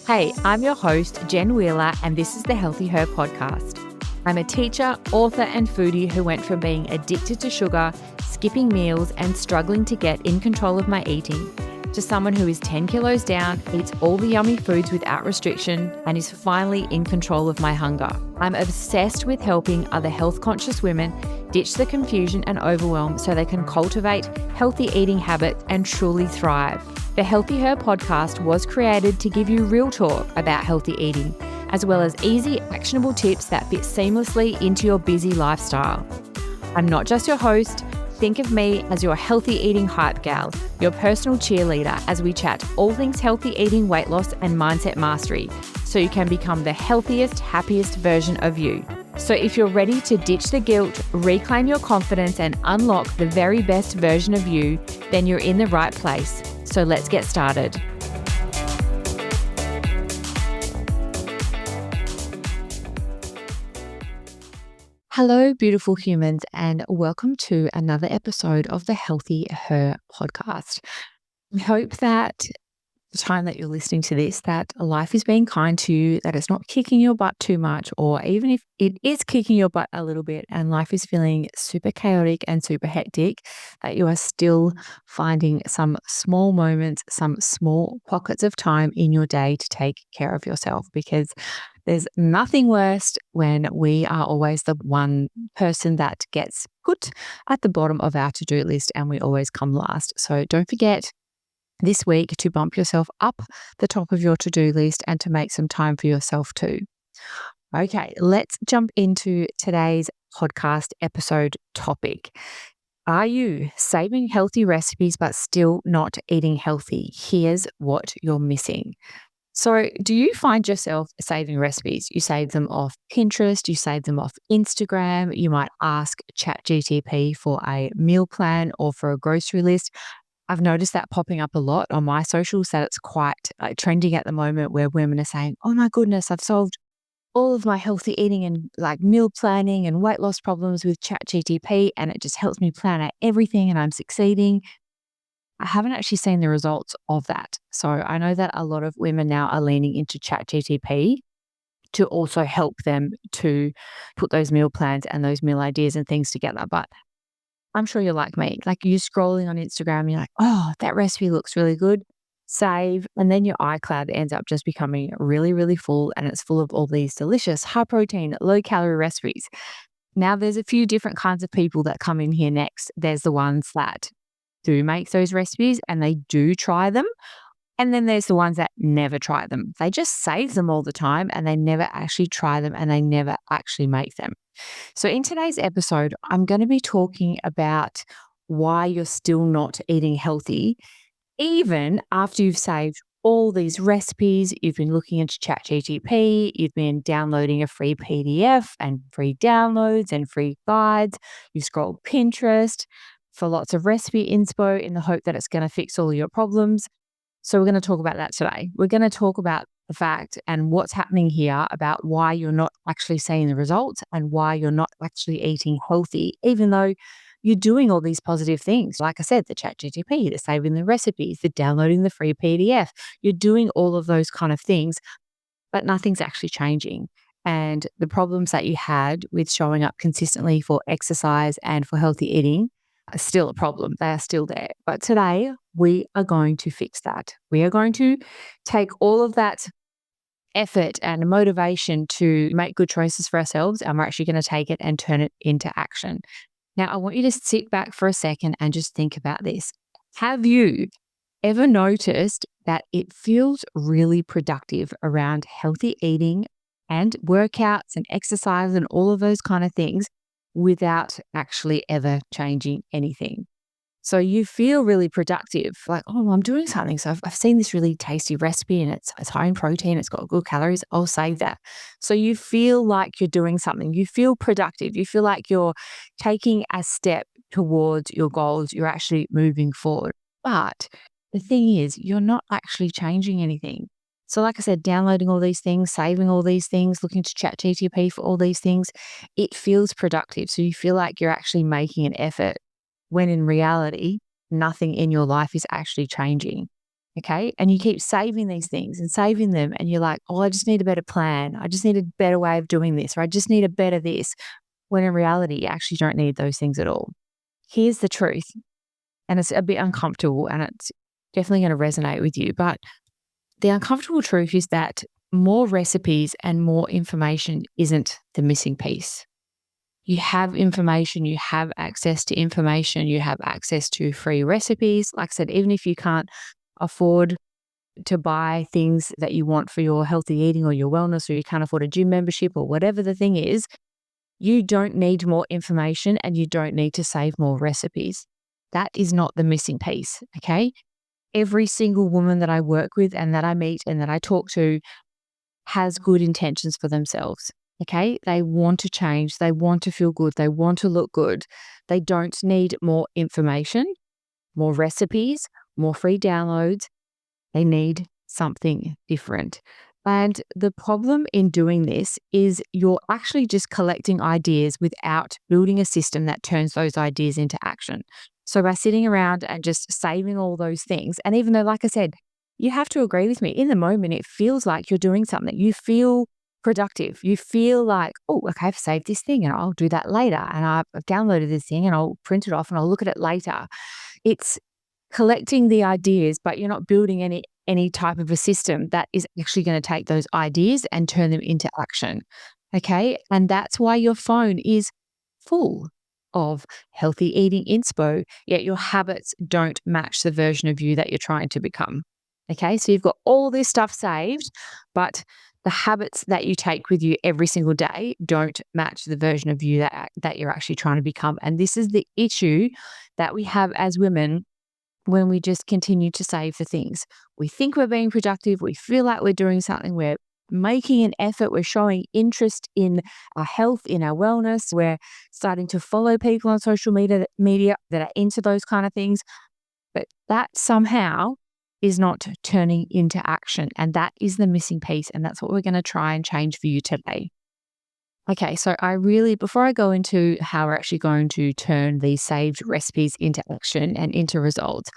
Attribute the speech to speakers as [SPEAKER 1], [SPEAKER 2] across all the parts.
[SPEAKER 1] Hey, I'm your host, Jen Wheeler, and this is the Healthy Her podcast. I'm a teacher, author, and foodie who went from being addicted to sugar, skipping meals, and struggling to get in control of my eating, to someone who is 10 kilos down, eats all the yummy foods without restriction, and is finally in control of my hunger. I'm obsessed with helping other health-conscious women ditch the confusion and overwhelm so they can cultivate healthy eating habits and truly thrive. The Healthy Her podcast was created to give you real talk about healthy eating, as well as easy, actionable tips that fit seamlessly into your busy lifestyle. I'm not just your host. Think of me as your healthy eating hype gal, your personal cheerleader as we chat all things healthy eating, weight loss, and mindset mastery, so you can become the healthiest, happiest version of you. So if you're ready to ditch the guilt, reclaim your confidence, and unlock the very best version of you, then you're in the right place. So let's get started. Hello, beautiful humans, and welcome to another episode of the Healthy Her podcast. I hope that the time that you're listening to this, that life is being kind to you, that it's not kicking your butt too much, or even if it is kicking your butt a little bit and life is feeling super chaotic and super hectic, that you are still finding some small moments, some small pockets of time in your day to take care of yourself, because there's nothing worse when we are always the one person that gets put at the bottom of our to-do list and we always come last. So don't forget this week to bump yourself up the top of your to-do list and to make some time for yourself too. Okay, let's jump into today's podcast episode topic. Are you saving healthy recipes but still not eating healthy? Here's what you're missing. So do you find yourself saving recipes? You save them off Pinterest, you save them off Instagram, you might ask ChatGPT for a meal plan or for a grocery list. I've noticed that popping up a lot on my socials, that it's quite trending at the moment, where women are saying, oh my goodness, I've solved all of my healthy eating and like meal planning and weight loss problems with ChatGPT, and it just helps me plan out everything and I'm succeeding. I haven't actually seen the results of that. So I know that a lot of women now are leaning into ChatGPT to also help them to put those meal plans and those meal ideas and things together. But I'm sure you're like me. Like, you're scrolling on Instagram, you're like, oh, that recipe looks really good. Save. And then your iCloud ends up just becoming really, really full. And it's full of all these delicious, high protein, low calorie recipes. Now, there's a few different kinds of people that come in here next. There's the ones that do make those recipes and they do try them. And then there's the ones that never try them. They just save them all the time and they never actually try them and they never actually make them. So in today's episode, I'm going to be talking about why you're still not eating healthy, even after you've saved all these recipes, you've been looking into ChatGPT, you've been downloading a free PDF and free downloads and free guides, you scroll Pinterest for lots of recipe inspo in the hope that it's going to fix all your problems. So we're going to talk about that today. We're going to talk about the fact and what's happening here about why you're not actually seeing the results and why you're not actually eating healthy, even though you're doing all these positive things. Like I said, the ChatGPT, the saving the recipes, the downloading the free PDF. You're doing all of those kind of things, but nothing's actually changing. And the problems that you had with showing up consistently for exercise and for healthy eating are still a problem. They are still there. But today we are going to fix that. We are going to take all of that effort and motivation to make good choices for ourselves, and we're actually going to take it and turn it into action. Now, I want you to sit back for a second and just think about this. Have you ever noticed that it feels really productive around healthy eating and workouts and exercise and all of those kind of things without actually ever changing anything? So you feel really productive, like, oh, I'm doing something. So I've seen this really tasty recipe and it's high in protein, it's got good calories, I'll save that. So you feel like you're doing something. You feel productive. You feel like you're taking a step towards your goals. You're actually moving forward. But the thing is, you're not actually changing anything. So like I said, downloading all these things, saving all these things, looking to ChatGPT for all these things, it feels productive. So you feel like you're actually making an effort, when in reality, nothing in your life is actually changing. Okay. And you keep saving these things and saving them. And you're like, oh, I just need a better plan. I just need a better way of doing this, or I just need a better this. When in reality, you actually don't need those things at all. Here's the truth. And it's a bit uncomfortable and it's definitely going to resonate with you. But the uncomfortable truth is that more recipes and more information isn't the missing piece. You have information, you have access to information, you have access to free recipes. Like I said, even if you can't afford to buy things that you want for your healthy eating or your wellness, or you can't afford a gym membership or whatever the thing is, you don't need more information and you don't need to save more recipes. That is not the missing piece, okay? Every single woman that I work with and that I meet and that I talk to has good intentions for themselves, okay? They want to change, they want to feel good, they want to look good. They don't need more information, more recipes, more free downloads. They need something different. And the problem in doing this is you're actually just collecting ideas without building a system that turns those ideas into action. So by sitting around and just saving all those things, and even though, like I said, you have to agree with me, in the moment, it feels like you're doing something. You feel productive. You feel like, oh, okay, I've saved this thing and I'll do that later. And I've downloaded this thing and I'll print it off and I'll look at it later. It's collecting the ideas, but you're not building any type of a system that is actually going to take those ideas and turn them into action. Okay. And that's why your phone is full of healthy eating inspo, yet your habits don't match the version of you that you're trying to become. Okay. So you've got all this stuff saved, but the habits that you take with you every single day don't match the version of you that you're actually trying to become. And this is the issue that we have as women when we just continue to save for things. We think we're being productive. We feel like we're doing something. We're making an effort. We're showing interest in our health, in our wellness. We're starting to follow people on social media that are into those kind of things. But that somehow is not turning into action. And that is the missing piece. And that's what we're going to try and change for you today. Okay, so before I go into how we're actually going to turn these saved recipes into action and into results,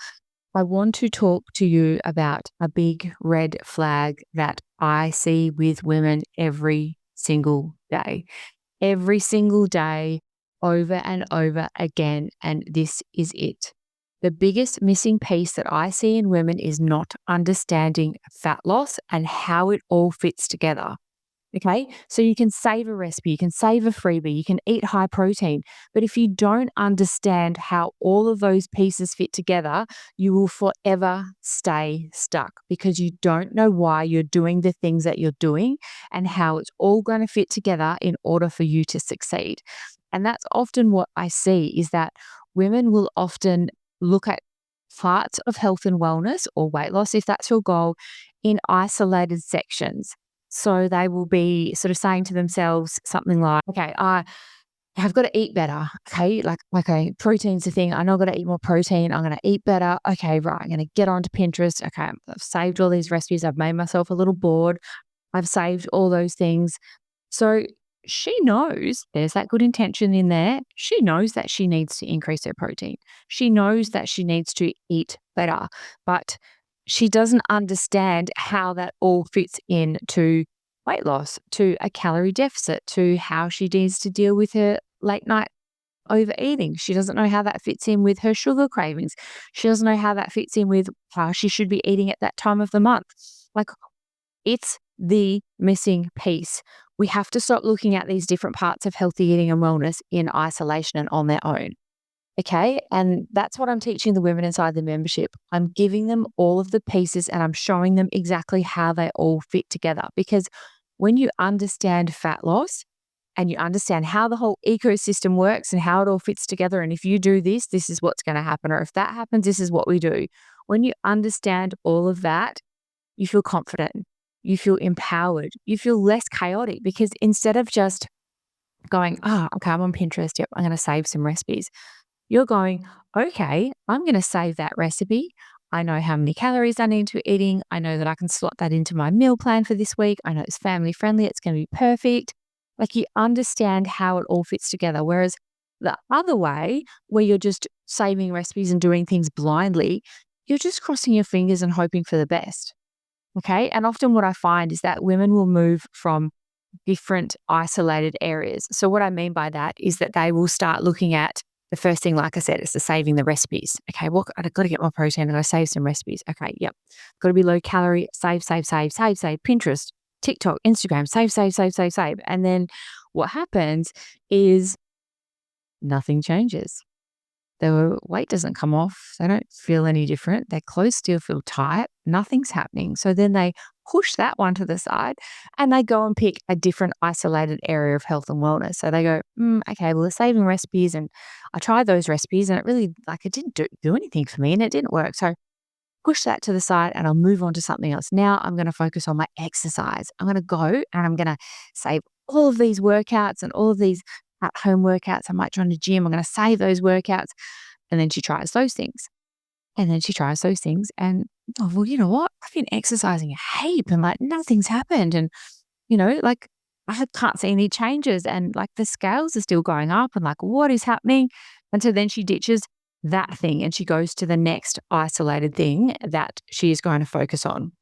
[SPEAKER 1] I want to talk to you about a big red flag that I see with women every single day. Every single day, over and over again. And this is it. The biggest missing piece that I see in women is not understanding fat loss and how it all fits together. Okay, so you can save a recipe, you can save a freebie, you can eat high protein. But if you don't understand how all of those pieces fit together, you will forever stay stuck because you don't know why you're doing the things that you're doing and how it's all going to fit together in order for you to succeed. And that's often what I see is that women will often look at parts of health and wellness or weight loss, if that's your goal, in isolated sections. So they will be sort of saying to themselves something like, okay, I have got to eat better. Okay, okay, protein's the thing. I know I've got to eat more protein. I'm going to eat better. Okay, right. I'm going to get onto Pinterest. Okay, I've saved all these recipes. I've made myself a little board. I've saved all those things. So she knows there's that good intention in there. She knows that she needs to increase her protein. She knows that she needs to eat better, but she doesn't understand how that all fits into weight loss, to a calorie deficit, to how she needs to deal with her late night overeating. She doesn't know how that fits in with her sugar cravings. She doesn't know how that fits in with how she should be eating at that time of the month. Like, it's the missing piece. We have to stop looking at these different parts of healthy eating and wellness in isolation and on their own. Okay. And that's what I'm teaching the women inside the membership. I'm giving them all of the pieces and I'm showing them exactly how they all fit together. Because when you understand fat loss and you understand how the whole ecosystem works and how it all fits together, and if you do this, this is what's going to happen. Or if that happens, this is what we do. When you understand all of that, you feel confident, you feel empowered, you feel less chaotic because instead of just going, okay, I'm on Pinterest. Yep, I'm going to save some recipes. You're going, okay, I'm going to save that recipe. I know how many calories I need to be eating. I know that I can slot that into my meal plan for this week. I know it's family friendly. It's going to be perfect. Like, you understand how it all fits together. Whereas the other way, where you're just saving recipes and doing things blindly, you're just crossing your fingers and hoping for the best. Okay. And often what I find is that women will move from different isolated areas. So what I mean by that is that they will start looking at the first thing, like I said, is the saving the recipes. Okay, well, I've got to get my protein. I've got to save some recipes. Okay, yep. Got to be low calorie, save, save, save, save, save, Pinterest, TikTok, Instagram, save, save, save, save, save. And then what happens is nothing changes. Their weight doesn't come off. They don't feel any different. Their clothes still feel tight. Nothing's happening. So then they push that one to the side and they go and pick a different isolated area of health and wellness. So they go, okay, well, the saving recipes, and I tried those recipes and it really, it didn't do anything for me and it didn't work. So push that to the side and I'll move on to something else. Now I'm going to focus on my exercise. I'm going to go and I'm going to save all of these workouts and all of these at-home workouts. I might join the gym. I'm going to save those workouts. And then she tries those things. And then she tries those things. And, oh, well, you know what? I've been exercising a heap and nothing's happened. And, I can't see any changes. And the scales are still going up and what is happening? And so then she ditches that thing and she goes to the next isolated thing that she is going to focus on.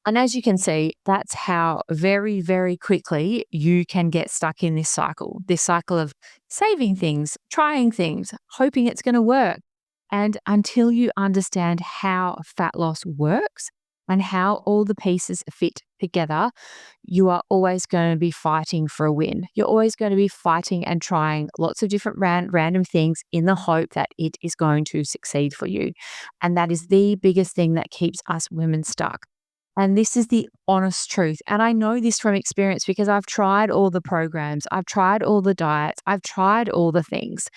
[SPEAKER 1] And as you can see, that's how very, very quickly you can get stuck in this cycle of saving things, trying things, hoping it's going to work. And until you understand how fat loss works and how all the pieces fit together, you are always going to be fighting for a win. You're always going to be fighting and trying lots of different random things in the hope that it is going to succeed for you. And that is the biggest thing that keeps us women stuck. And this is the honest truth. And I know this from experience because I've tried all the programs, I've tried all the diets, I've tried all the things.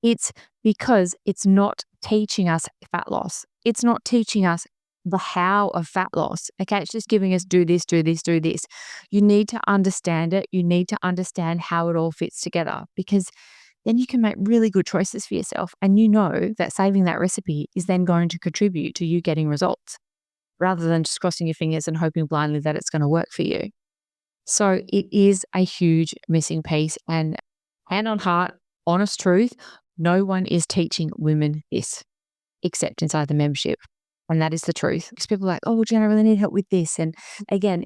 [SPEAKER 1] It's because it's not teaching us fat loss. It's not teaching us the how of fat loss. Okay, it's just giving us do this, do this, do this. You need to understand it. You need to understand how it all fits together because then you can make really good choices for yourself. And you know that saving that recipe is then going to contribute to you getting results, rather than just crossing your fingers and hoping blindly that it's going to work for you. So it is a huge missing piece. And hand on heart, honest truth, no one is teaching women this except inside the membership. And that is the truth. Because people are like, oh, well, Jen, I really need help with this. And again,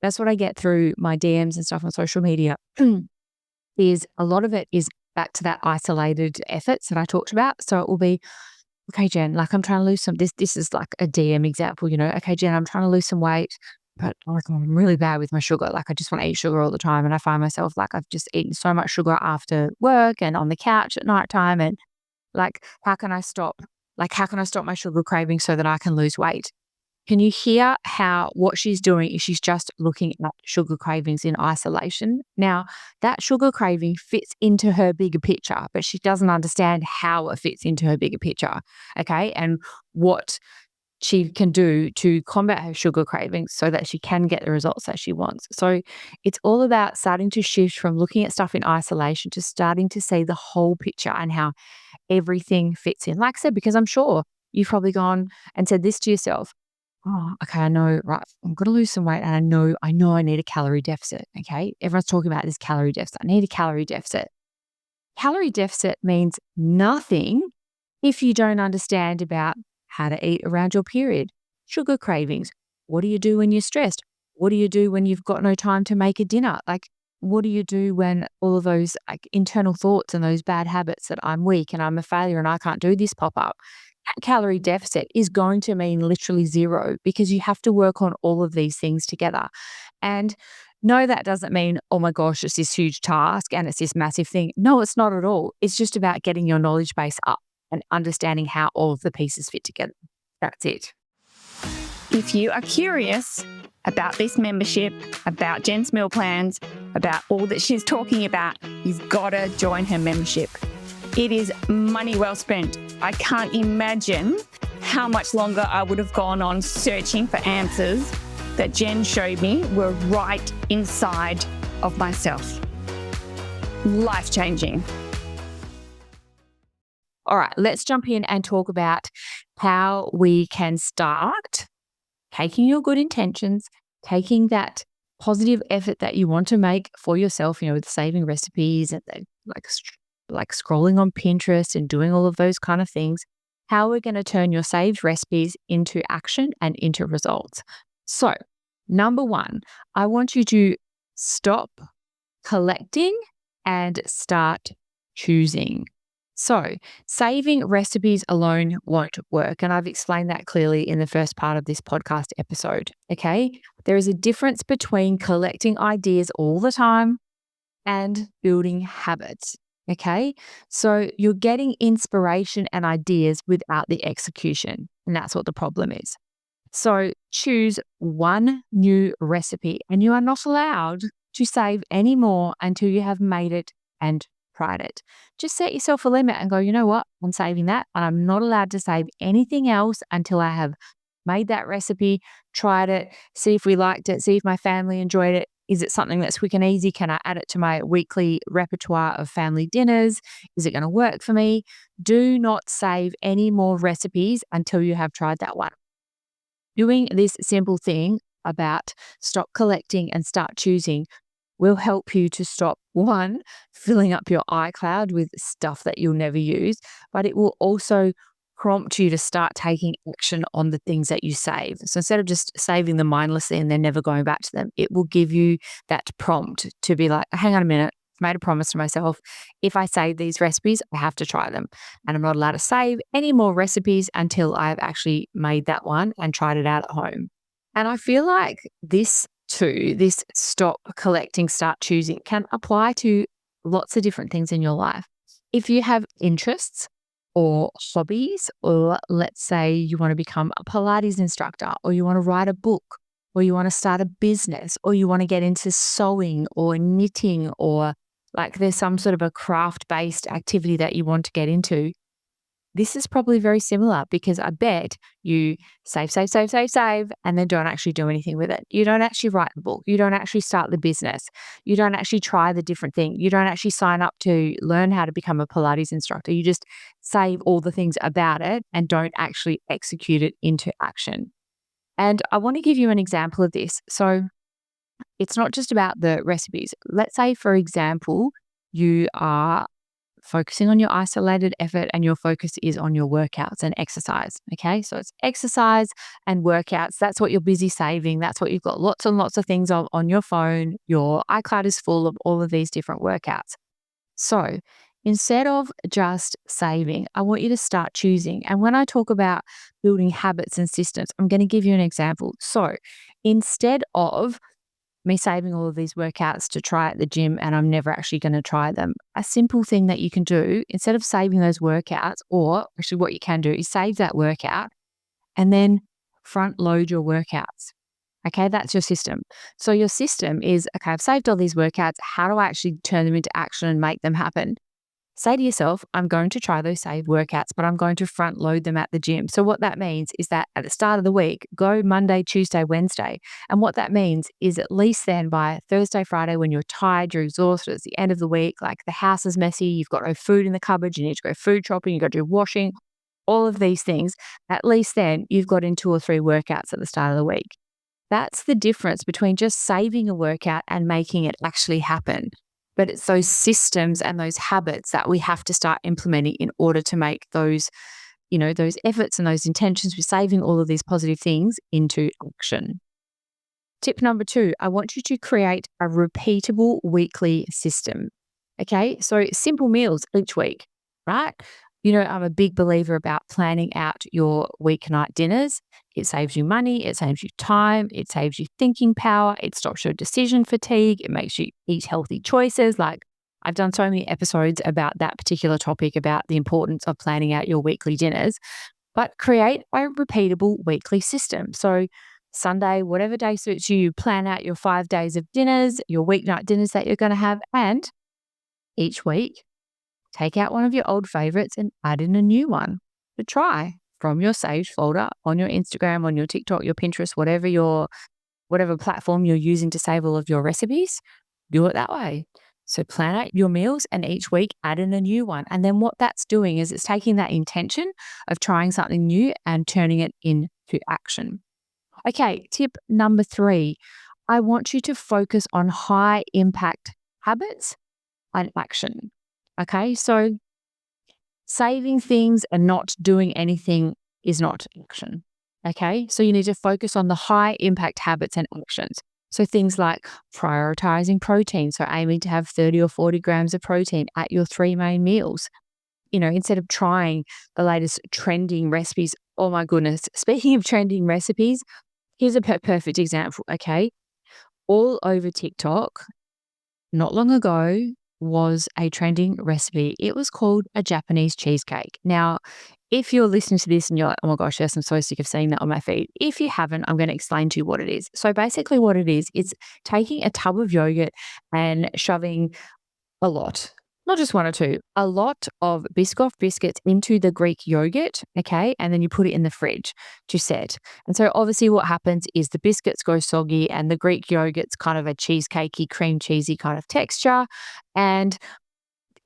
[SPEAKER 1] that's what I get through my DMs and stuff on social media is a lot of it is back to that isolated efforts that I talked about. So it will be, okay, Jen, I'm trying to lose some, this is a DM example, okay, Jen, I'm trying to lose some weight, but I'm really bad with my sugar. I just want to eat sugar all the time. And I find myself I've just eaten so much sugar after work and on the couch at nighttime. And how can I stop? How can I stop my sugar craving so that I can lose weight? Can you hear how what she's doing is she's just looking at sugar cravings in isolation? Now, that sugar craving fits into her bigger picture, but she doesn't understand how it fits into her bigger picture, okay? And what she can do to combat her sugar cravings so that she can get the results that she wants. So it's all about starting to shift from looking at stuff in isolation to starting to see the whole picture and how everything fits in. Like I said, because I'm sure you've probably gone and said this to yourself, oh, okay, I know, right, I'm going to lose some weight and I know I need a calorie deficit, okay? Everyone's talking about this calorie deficit. I need a calorie deficit. Calorie deficit means nothing if you don't understand about how to eat around your period, sugar cravings. What do you do when you're stressed? What do you do when you've got no time to make a dinner? What do you do when all of those internal thoughts and those bad habits that I'm weak and I'm a failure and I can't do this pop up? That calorie deficit is going to mean literally zero because you have to work on all of these things together. And no, that doesn't mean, oh my gosh, it's this huge task and it's this massive thing. No, it's not at all. It's just about getting your knowledge base up and understanding how all of the pieces fit together. That's it.
[SPEAKER 2] If you are curious about this membership, about Jen's meal plans, about all that she's talking about, you've got to join her membership. It is money well spent. I can't imagine how much longer I would have gone on searching for answers that Jen showed me were right inside of myself. Life-changing.
[SPEAKER 1] All right, let's jump in and talk about how we can start taking your good intentions, taking that positive effort that you want to make for yourself, with saving recipes and scrolling on Pinterest and doing all of those kind of things, how we're going to turn your saved recipes into action and into results. So, number one, I want you to stop collecting and start choosing. So, saving recipes alone won't work. And I've explained that clearly in the first part of this podcast episode. Okay. There is a difference between collecting ideas all the time and building habits. Okay. So, you're getting inspiration and ideas without the execution. And that's what the problem is. So, choose one new recipe, and you are not allowed to save any more until you have made it and tried it. Just set yourself a limit and go, you know what? I'm saving that. And I'm not allowed to save anything else until I have made that recipe, tried it, see if we liked it, see if my family enjoyed it. Is it something that's quick and easy? Can I add it to my weekly repertoire of family dinners? Is it going to work for me? Do not save any more recipes until you have tried that one. Doing this simple thing about stop collecting and start choosing will help you to stop, one, filling up your iCloud with stuff that you'll never use, but it will also prompt you to start taking action on the things that you save. So instead of just saving them mindlessly and then never going back to them, it will give you that prompt to be like, hang on a minute, I've made a promise to myself. If I save these recipes, I have to try them. And I'm not allowed to save any more recipes until I've actually made that one and tried it out at home. And I feel like this too, this stop collecting, start choosing, can apply to lots of different things in your life. If you have interests or hobbies, or let's say you want to become a Pilates instructor, or you want to write a book, or you want to start a business, or you want to get into sewing or knitting, or like there's some sort of a craft-based activity that you want to get into, this is probably very similar because I bet you save, and then don't actually do anything with it. You don't actually write the book. You don't actually start the business. You don't actually try the different thing. You don't actually sign up to learn how to become a Pilates instructor. You just save all the things about it and don't actually execute it into action. And I want to give you an example of this. So it's not just about the recipes. Let's say, for example, you are focusing on your isolated effort and your focus is on your workouts and exercise. Okay. So it's exercise and workouts. That's what you're busy saving. That's what you've got lots and lots of things on your phone. Your iCloud is full of all of these different workouts. So instead of just saving, I want you to start choosing. And when I talk about building habits and systems, I'm going to give you an example. So instead of me saving all of these workouts to try at the gym and I'm never actually going to try them, a simple thing that you can do instead of saving those workouts, or actually what you can do is save that workout and then front load your workouts. Okay, that's your system. So your system is, okay, I've saved all these workouts. How do I actually turn them into action and make them happen? Say to yourself, I'm going to try those saved workouts, but I'm going to front load them at the gym. So what that means is that at the start of the week, go Monday, Tuesday, Wednesday. And what that means is at least then by Thursday, Friday, when you're tired, you're exhausted, it's the end of the week, like the house is messy, you've got no food in the cupboard, you need to go food shopping, you've got to do washing, all of these things, at least then you've got in 2 or 3 workouts at the start of the week. That's the difference between just saving a workout and making it actually happen. But it's those systems and those habits that we have to start implementing in order to make those, those efforts and those intentions with saving all of these positive things into action. Tip number 2, I want you to create a repeatable weekly system. Okay, so simple meals each week, right? I'm a big believer about planning out your weeknight dinners. It saves you money, it saves you time, it saves you thinking power, it stops your decision fatigue, it makes you eat healthy choices. Like I've done so many episodes about that particular topic, about the importance of planning out your weekly dinners, but create a repeatable weekly system. So Sunday, whatever day suits you, plan out your 5 days of dinners, your weeknight dinners that you're going to have, and each week, take out one of your old favorites and add in a new one to try from your saved folder on your Instagram, on your TikTok, your Pinterest, whatever platform you're using to save all of your recipes. Do it that way. So plan out your meals and each week add in a new one. And then what that's doing is it's taking that intention of trying something new and turning it into action. Okay, tip number 3, I want you to focus on high impact habits and action. Okay, so Saving things and not doing anything is not action. Okay. So you need to focus on the high impact habits and actions. So things like prioritizing protein. So aiming to have 30 or 40 grams of protein at your 3 main meals. Instead of trying the latest trending recipes. Oh my goodness. Speaking of trending recipes, here's a perfect example. Okay. All over TikTok, not long ago, was a trending recipe. It was called a Japanese cheesecake. Now, if you're listening to this and you're like, oh my gosh, yes, I'm so sick of seeing that on my feed. If you haven't, I'm going to explain to you what it is. So basically what it is, it's taking a tub of yogurt and shoving a lot, not just one or two, a lot of Biscoff biscuits into the Greek yogurt, okay? And then you put it in the fridge to set. And so obviously what happens is the biscuits go soggy and the Greek yogurt's kind of a cheesecakey, cream cheesy kind of texture. And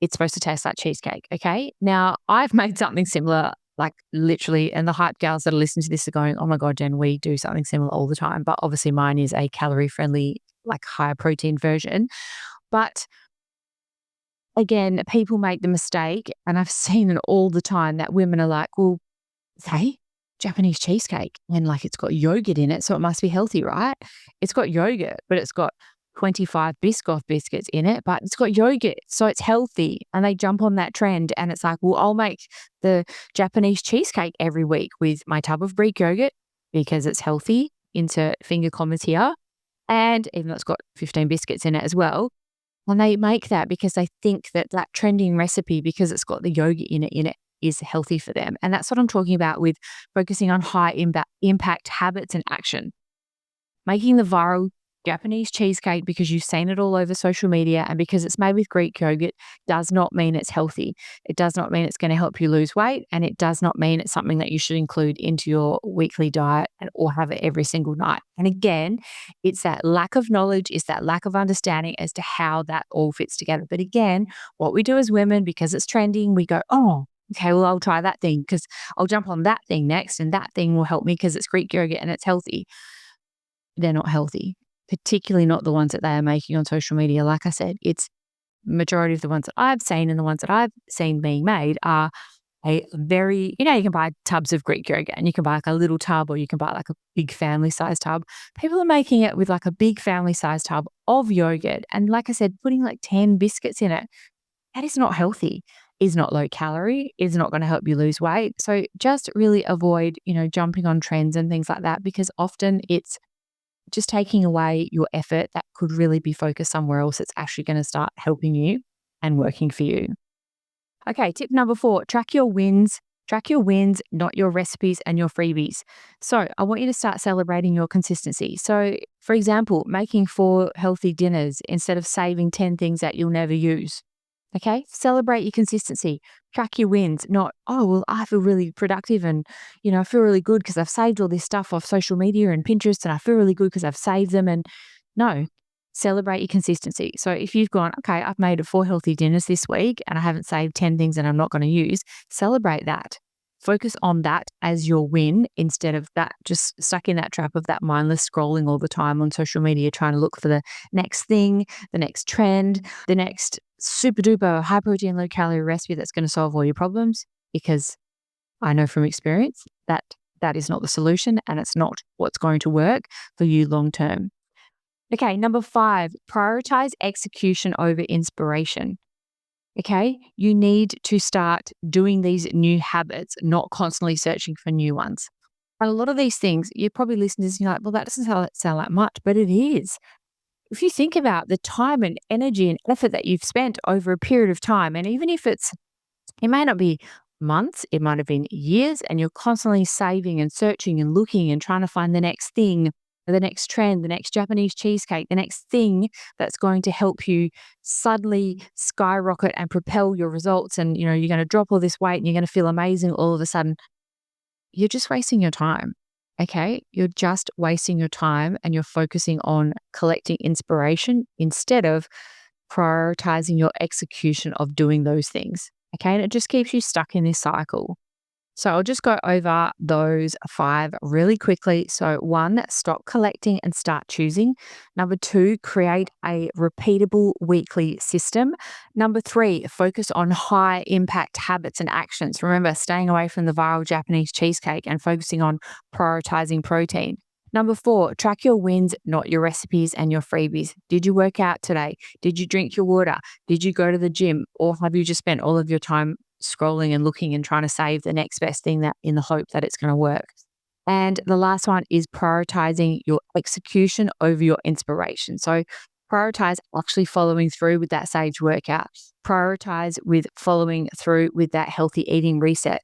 [SPEAKER 1] it's supposed to taste like cheesecake, okay? Now, I've made something similar, like literally, and the hype gals that are listening to this are going, oh my God, Jen, we do something similar all the time. But obviously mine is a calorie-friendly, like higher protein version. But again, people make the mistake, and I've seen it all the time, that women are like, well, hey, Japanese cheesecake, and like it's got yogurt in it, so it must be healthy, right? It's got yogurt, but it's got 25 Biscoff biscuits in it, but it's got yogurt, so it's healthy. And they jump on that trend, and it's like, well, I'll make the Japanese cheesecake every week with my tub of Greek yogurt because it's healthy, insert finger commas here, and even though it's got 15 biscuits in it as well. And they make that because they think that that trending recipe, because it's got the yogurt in it, is healthy for them. And that's what I'm talking about with focusing on high impact habits and action. Making the viral Japanese cheesecake because you've seen it all over social media and because it's made with Greek yogurt does not mean it's healthy. It does not mean it's going to help you lose weight, and it does not mean it's something that you should include into your weekly diet or have it every single night. And again, it's that lack of knowledge, it's that lack of understanding as to how that all fits together. But again, what we do as women, because it's trending, we go, oh, okay, well, I'll try that thing because I'll jump on that thing next, and that thing will help me because it's Greek yogurt and it's healthy. They're not healthy, particularly not the ones that they are making on social media. Like I said, it's majority of the ones that I've seen and the ones that I've seen being made are a very, you can buy tubs of Greek yogurt and you can buy like a little tub or you can buy like a big family size tub. People are making it with like a big family size tub of yogurt. And like I said, putting like 10 biscuits in it, that is not healthy, is not low calorie, is not going to help you lose weight. So just really avoid, jumping on trends and things like that, because often it's just taking away your effort that could really be focused somewhere else that's actually going to start helping you and working for you. Okay, tip number 4, track your wins. Track your wins, not your recipes and your freebies. So I want you to start celebrating your consistency. So for example, making 4 healthy dinners instead of saving 10 things that you'll never use. Okay, celebrate your consistency, track your wins, not, oh, well, I feel really productive and, I feel really good because I've saved all this stuff off social media and Pinterest and I feel really good because I've saved them. And no, celebrate your consistency. So if you've gone, okay, I've made 4 healthy dinners this week and I haven't saved 10 things that I'm not going to use, celebrate that. Focus on that as your win instead of that, just stuck in that trap of that mindless scrolling all the time on social media, trying to look for the next thing, the next trend, the next super duper high protein, low calorie recipe that's going to solve all your problems. Because I know from experience that that is not the solution and it's not what's going to work for you long term. Okay, number 5, prioritize execution over inspiration. Okay, you need to start doing these new habits, not constantly searching for new ones. And a lot of these things, you probably listen to this and you're like, well, that doesn't sound like much, but it is. If you think about the time and energy and effort that you've spent over a period of time, and even if it may not be months, it might have been years, and you're constantly saving and searching and looking and trying to find the next thing, the next trend, the next Japanese cheesecake, the next thing that's going to help you suddenly skyrocket and propel your results. And, you're going to drop all this weight and you're going to feel amazing all of a sudden. You're just wasting your time. Okay. You're just wasting your time and you're focusing on collecting inspiration instead of prioritizing your execution of doing those things. Okay. And it just keeps you stuck in this cycle. So I'll just go over those 5 really quickly. So 1, stop collecting and start choosing. Number 2, create a repeatable weekly system. Number 3, focus on high impact habits and actions. Remember, staying away from the viral Japanese cheesecake and focusing on prioritizing protein. Number 4, track your wins, not your recipes and your freebies. Did you work out today? Did you drink your water? Did you go to the gym? Or have you just spent all of your time scrolling and looking and trying to save the next best thing that in the hope that it's going to work? And the last one is prioritizing your execution over your inspiration. So prioritize actually following through with that Sage workout. Prioritize with following through with that healthy eating reset.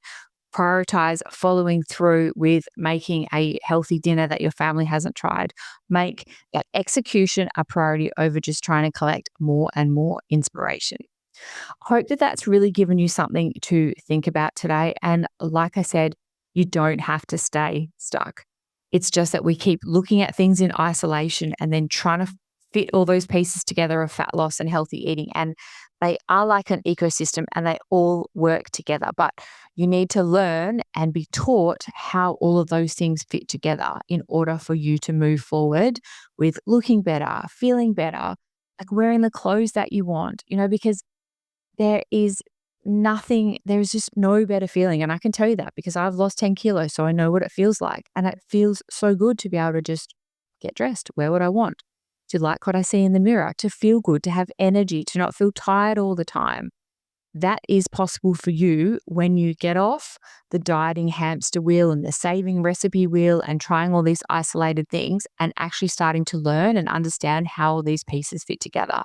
[SPEAKER 1] Prioritize following through with making a healthy dinner that your family hasn't tried. Make that execution a priority over just trying to collect more and more inspiration. Hope that that's really given you something to think about today. And like I said, you don't have to stay stuck. It's just that we keep looking at things in isolation and then trying to fit all those pieces together of fat loss and healthy eating. And they are like an ecosystem and they all work together. But you need to learn and be taught how all of those things fit together in order for you to move forward with looking better, feeling better, like wearing the clothes that you want, because there's just no better feeling. And I can tell you that because I've lost 10 kilos, so I know what it feels like. And it feels so good to be able to just get dressed, wear what I want, to like what I see in the mirror, to feel good, to have energy, to not feel tired all the time. That is possible for you when you get off the dieting hamster wheel and the saving recipe wheel and trying all these isolated things and actually starting to learn and understand how all these pieces fit together.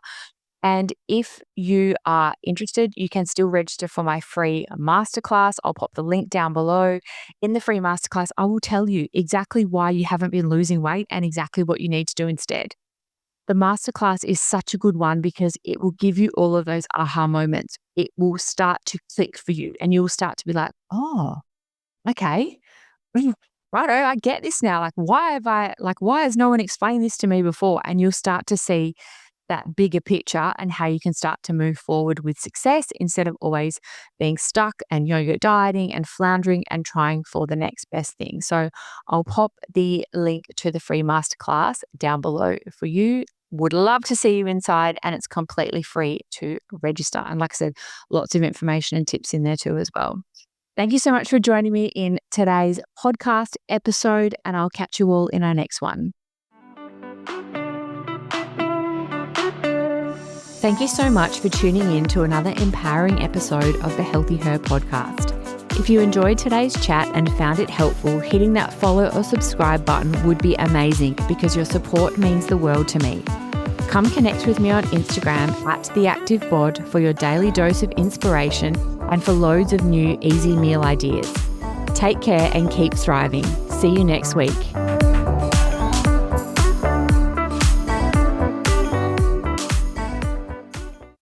[SPEAKER 1] And if you are interested, you can still register for my free masterclass. I'll pop the link down below. In the free masterclass, I will tell you exactly why you haven't been losing weight and exactly what you need to do instead. The masterclass is such a good one because it will give you all of those aha moments. It will start to click for you and you'll start to be like, oh, okay. Righto, I get this now. Why has no one explained this to me before? And you'll start to see that bigger picture and how you can start to move forward with success instead of always being stuck and yo-yo dieting and floundering and trying for the next best thing. So I'll pop the link to the free masterclass down below for you. Would love to see you inside, and it's completely free to register. And like I said, lots of information and tips in there too as well. Thank you so much for joining me in today's podcast episode, and I'll catch you all in our next one. Thank you so much for tuning in to another empowering episode of the Healthy Her podcast. If you enjoyed today's chat and found it helpful, hitting that follow or subscribe button would be amazing because your support means the world to me. Come connect with me on Instagram @theactivebod for your daily dose of inspiration and for loads of new easy meal ideas. Take care and keep thriving. See you next week.